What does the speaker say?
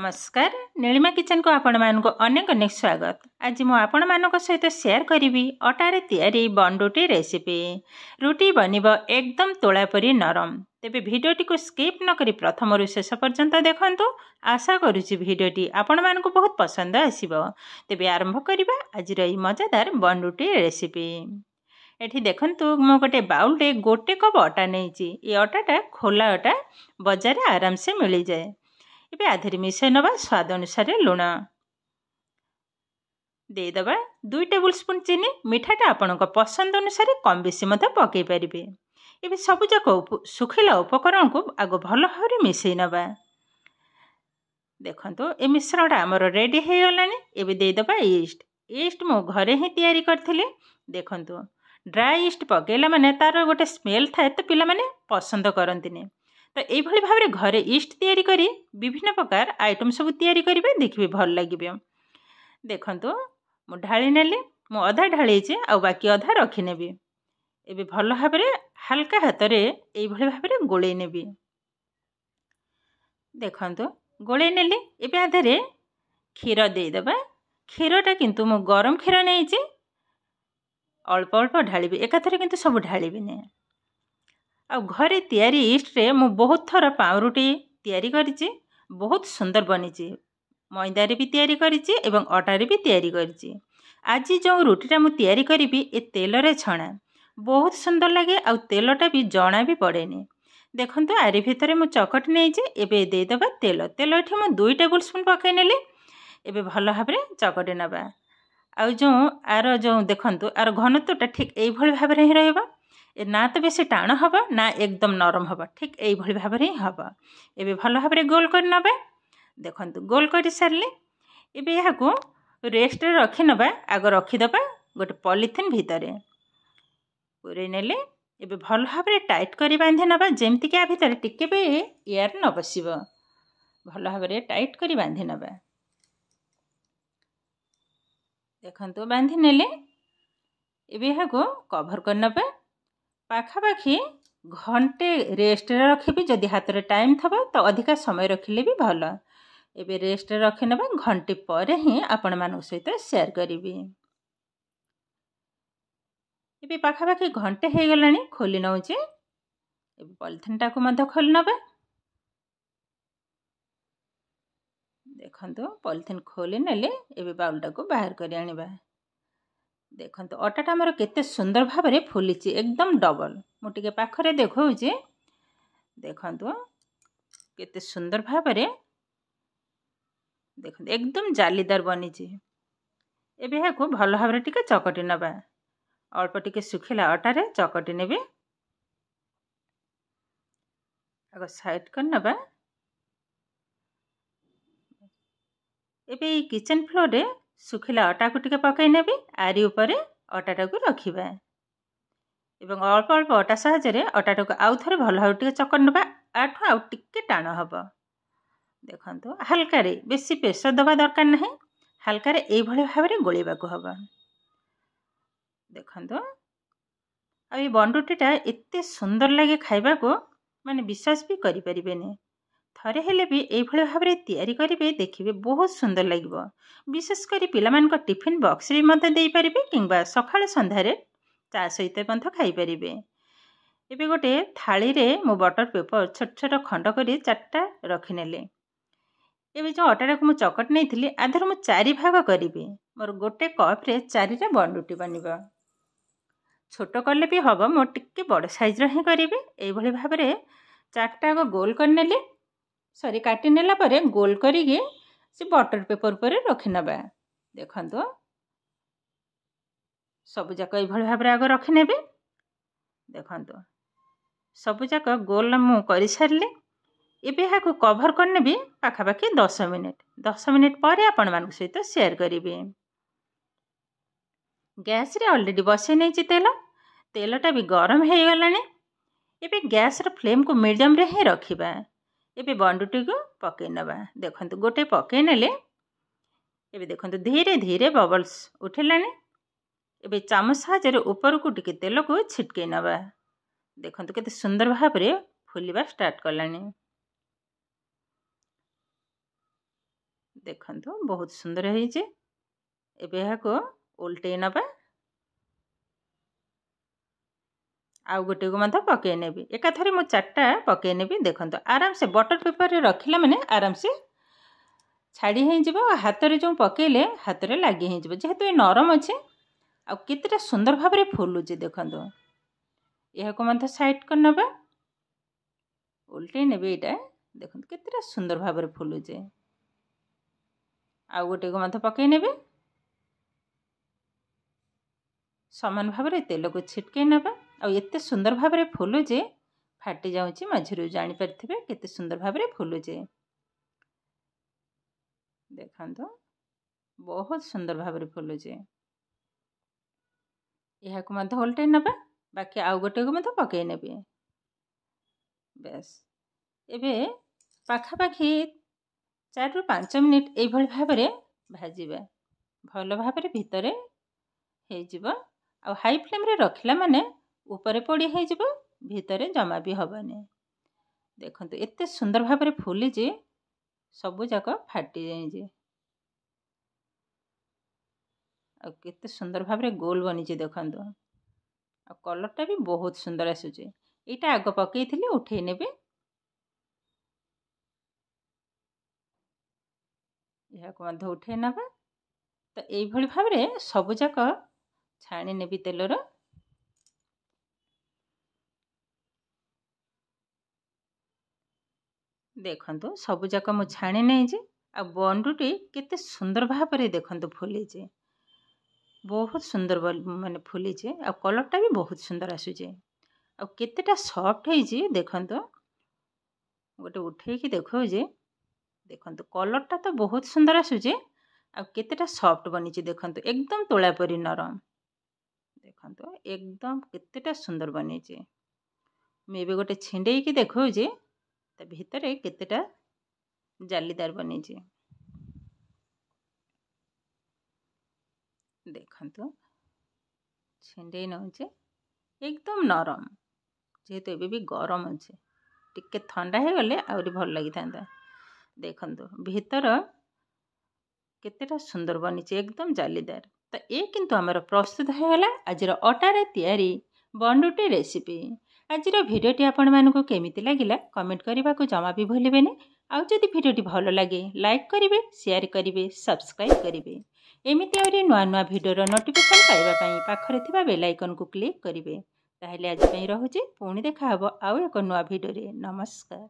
नमस्कार नीलिमा किचन को आपण मानक अनेक अनेक स्वागत। आज मु आपण मानक सहित शेयर करी अटारे तैयारी बन रुटी रेसिपी। रुटी बनिब एकदम तोला परी नरम। तेबे भिडियोटी को स्किप न करी प्रथम रु शेष पर्यंत देखंतु। आशा करुछि भिडियोटी आपण मानक बहुत पसंद आसीबो। तेबे आरंभ करिबा आज रही मजेदार बन रुटी रेसिपी। एठी देखंतु मु गोटे बाउल रे गोटे कप अटा नैछि। ए अटाटा खोला अटा बाजार आराम से मिल जाए। इबे आधे मिसई नवा स्वाद अनुसार लुण देदबा 2 टेबुल स्पून चीनी। मिठाटा आपणक पसंद अनुसार कम बेसी मत पकई पारिबे। इबे सब जाक सुखिला उपकरण को आगो भल भाव मिसई नवा। देखंतु ए मिश्रणटा हमर रेडी हे गलानी। इबे देदबा ईस्ट। ईस्ट मो घरे ही तैयारी करथिले। देखंतु ड्राई ईस्ट पकेला माने तार गोटे स्मेल थाए तो पिला माने पसंद करंतिने। तो यही भाव में घरे ईस्ट तैयारी करी विभिन्न प्रकार आइटम सब तैयारी करेंगे। देखिए भल लगे। देखंतु मु ढाली नेली। मु अधा ढाली आ बाकी अधा रखिनेबी। एबे भल भाव में हल्का हाथ रे एई भली भाव में गोले नेबी। देखंतु गोले नेली। एबे आधे क्षीर देदबा। क्षीरटा किंतु मु गरम क्षीर नहीं अल्प अल्प ढाली। एकाथरे किंतु सब ढाली नहीं। आ घरे तैयारी ईस्ट रे मु बहुत थर पाउरुटी तैयारी करिछि। बहुत सुंदर बनिछि। मैदारे भी तैयारी करिछि एवं अटारे भी तैयारी करिछि। आज जो रुटीटा मु तैयारी करिबी ए तेल रे छणा बहुत सुंदर लगे। आ तेलटा भी जणा भी पड़ेनी। देखंतु आरी भितरे मु चकट नैछि। एबे देदबा तेल। तेल एठी मु 2 टेबुल स्पून पकाई नेली। एबे भल भाव में चकटी नबा। आ जो आर जो देखंतु आर घनत्वटा ठीक एई भली भाव रे ही रहइबा। ना तो बेसी टाण हम ना एकदम नरम हम। ठीक यही भाव में हम। एबे भल भाव में गोल कर नबा। देखंतु गोल कर सारे एबे यहाँ को रेस्ट रे रखी नबा। आग रखीदबा गोटे पॉलिथिन भितर पूरे नेले। एबे भल भाव में टाइट करी बांधि नबा। जेमति कि आ भितर टिके भी एयर न पसिबो। भल भाव में टाइट करी बांधि नबा। देखंतु बांधि नेले। एबे यहाँ को कवर कर नबा। पाखापाखि घंटे रेस्ट रखी। जदि हाथ रे टाइम थबा तो अधिका समय रखिले भी भल। एबे रेस्ट रखी नबा। घंटे पर ही आपण मानक सहित शेयर करिबी। एबे पाखापाखि घंटे हे गलानी। खोली नउचे। एबे पॉलिथिन टाको मध्य खोली नबा। देखंतु पॉलिथिन खोली नेले। एबे बाउल टाको बाहर करी आनिबा। देखंतु अटाटा हमर केते सुंदर भाव में फुलिछि एकदम डबल। मु टिके पाखरे देखौछि। देखंतु केते सुंदर भाव में देखंतु एकदम जालीदार बनिछि। एबे याको भल भाव में टिके चकटी नबा। अल्प टिके सुखिला अटारे चकटी नेबे। आगो साइड कर नबा। एबे किचन फ्लोर रे सुखिला अटा को टिके पकाई नेबी। आरी ऊपर अटाटा को रखिबा एवं अल्प अल्प अटा साहाय्य अटाटा को आउ थरे भल भाव टिके चकटी नबा। आठु आउ टिके टाण हबो। देखंतु हल्का रे बेसी प्रेशर दबा दरकार नहीं। हल्का रे एई भली भाव में गोळीबा को हबो। देखंतु आ ए बन रुटीटा एते सुंदर लगे खाइबा को माने विश्वास भी करि परिबेनी। थरे हेले भी एई भली भाव में तैयारी करिवे। देखिबे बहुत सुंदर लागिबो। विशेष करी पिला मान को टिफिन बॉक्स रे मते देई परिबे किंबा सखाळे संध्यारे चा सहित मत खाई परिबे। एबे गोटे थाली रे मु बटर पेपर छोट छोट खंड करी 4टा रखि नेले। एबे जो अटाटा को मु चकट नैथिली आधर मु 4 भाग करिबे। मोर गोटे कप रे 4टा बन रुटी बनिबो। छोट करले भी हबो। मो टिके बड़ साइज रे ही करिबे। एई भली भाव में 4टा को गोल कर नेले। सॉरी काटी नेला परे गोल करी से बटर पेपर पर रखि नबा। देखंतु सब जाक एई भली भाव में आग रखि नेबे। देखंतु सब जाक गोल मु करि सारले। एबे हा को कवर कर नेबी पाखापाखि 10 मिनिट। 10 मिनिट पर आपण मान सहित शेयर करिबे। गैस रे ऑलरेडी बसे नैछि तेल। तेलटा भी गरम हे गलानी। एबे गैस रो फ्लेम को मीडियम रे ही रखिबा। एबे बन रुटी को पकई नबा। देखंतु गोटे पकई नेले। एबे देखंतु धीरे धीरे बबल्स उठिलानी। एबे चामच साहाय्य ऊपर को टिके तेल को छिटके नबा। देखंतु केते सुंदर भाव में फुलिबा स्टार्ट कलानी। देखंतु बहुत सुंदर होइजे। एबे को उल्टे नबा आउ गोटे को मत पकई नेबी एकाथरे मु 4टा पकई नेबी। देखंतु आराम से बटर पेपर रे रखिला माने आराम से छाड़ी हे जिवो। हाथ रे जो पकेले हाथ रे लागी हे जिवो जेहेतु ए नरम अछि आ केतेटा सुंदर भाव रे फुलुची। देखंतु यह को मत साइड कर नबा उल्टे नेबे एटा। देखंतु केतेटा सुंदर भाव रे फुलुचे। आ गोटे को मत पकई नेबे समान भाव रे तेल को छिटके नबा। आ एते सुंदर भाव रे फुलुचे फाटी जाउची मझिरु जानि परथिबे केते सुंदर भाव रे फुलुचे। देखंतु बहुत सुंदर भाव रे फुलुचे। यह को मत उल्टे नबा बाकी आउ गोटे को मत पकई नेबे। बेस एबे पाखा पाखी 4 रु 5 मिनिट एई भली भाव रे भाजीबा भलो भाव रे भितरे हे जिवो। आ हाई फ्लेम रे रखिला माने ऊपर पड़ी हे जिवो भितरे जमा भी हबने। देखंतु एते सुंदर भाव रे फुली जे सबु जाक फाटी जाई जे आ केते सुंदर भाव रे गोल बनी जे। देखंतु आ कलर टा भी बहुत सुंदर आसुचे। एटा आग पकईथिली उठेई नेबे। यह को मध्य उठे नबा तो एई भली भाव रे सबु जाक छाणी नेबी तेलर। देखंतु सबु जाक मु छाणी नै जे आ बंडुटी केते सुंदर भाव रे देखंतु फुली जे बहुत सुंदर माने फुली जे आ कलर टा भी बहुत सुंदर आसुचे आ केतेटा सॉफ्ट है जे। देखंतु गोटे उठे की देखौ जे देखंतु कलर टा तो बहुत सुंदर आसुचे आ केतेटा सॉफ्ट बनी जे। देखंतु एकदम तोला परी नरम। देखंतु एकदम केतेटा सुंदर बनी जे। मेबे गोटे छिंडेई की देखौ जे ता भीतरे केतेटा जालीदार बनी जे। देखंतु छिंडेई नउचे एकदम नरम जेहेतु एबे भी गरम अच्छे टिके ठंडा हे गले आउरी भल लगी थांदा। देखंतु भीतर केतेटा सुंदर बनी एकदम जालीदार। तो ये किंतु आमर प्रस्तुत हो गला आजिर अटारे तैयारी बंडुटी रेसिपी। आजिर भिडियोटी आपण मानकु केमिति लागिला कमेंट करने को जमा भी भूलिबेनी। आउ जदि भिडियोटी भल लगे लाइक करिवे शेयर करिवे सब्सक्राइब करिवे। एमिति आउरी नुआ नुआ भिडियोर नोटिफिकेशन पाइबा पई पाखरे थिबा बेल आइकन को क्लिक करिवे। ताहेले आज पई रहुची पुणी देखा हबो आउ एक नुआ भिडियो रे। नमस्कार।